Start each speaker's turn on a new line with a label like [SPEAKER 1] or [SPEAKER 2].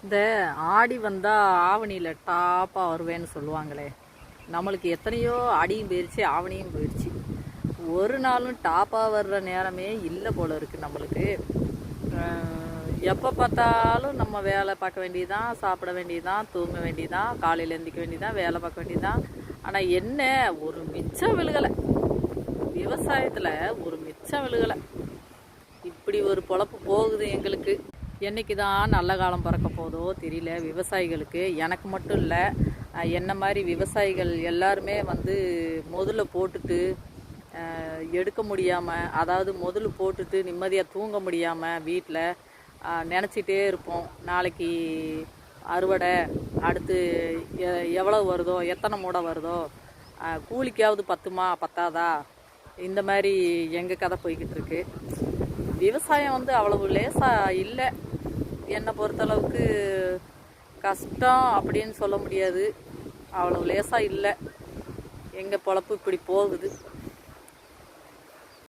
[SPEAKER 1] இந்த ஆடி வந்தால் ஆவணியில் டாப்பாக வருவேன்னு சொல்லுவாங்களே, நம்மளுக்கு எத்தனையோ ஆடியும் போயிடுச்சு, ஆவணியும் போயிடுச்சு. ஒரு நாளும் டாப்பாக வர்ற நேரமே இல்லை போல இருக்குது நம்மளுக்கு. எப்போ பார்த்தாலும் நம்ம வேலை பார்க்க வேண்டியதுதான், சாப்பிட வேண்டியதுதான், தூங்க வேண்டியதுதான், காலையில் எந்திக்க வேண்டியதுதான், வேலை பார்க்க வேண்டியதுதான். ஆனால் என்ன ஒரு மிச்சம் விழுகலை, விவசாயத்தில் ஒரு மிச்சம் விழுகலை. இப்படி ஒரு பொழப்பு போகுது எங்களுக்கு. என்றைக்கு தான் நல்ல காலம் பிறக்க போதோ தெரியல விவசாயிகளுக்கு. எனக்கு மட்டும் இல்லை, என்ன மாதிரி விவசாயிகள் எல்லாருமே முதல்ல போட்டுட்டு எடுக்க முடியாமல், அதாவது முதல்ல போட்டுட்டு நிம்மதியாக தூங்க முடியாமல் வீட்டில் நினச்சிட்டே இருப்போம். நாளைக்கு அறுவடை, அடுத்து எவ்வளோ வருதோ, எத்தனை மூடை வருதோ, கூலிக்காவது பத்துமா பத்தாதா, இந்த மாதிரி எங்கள் கதை போய்கிட்டு இருக்கு. விவசாயம் அவ்வளவு லேசாக இல்லை. என்னை பொறுத்தளவுக்கு கஷ்டம் அப்படின்னு சொல்ல முடியாது, அவ்வளவு லேசாக இல்லை. எங்கள் பொழப்பு இப்படி போகுது.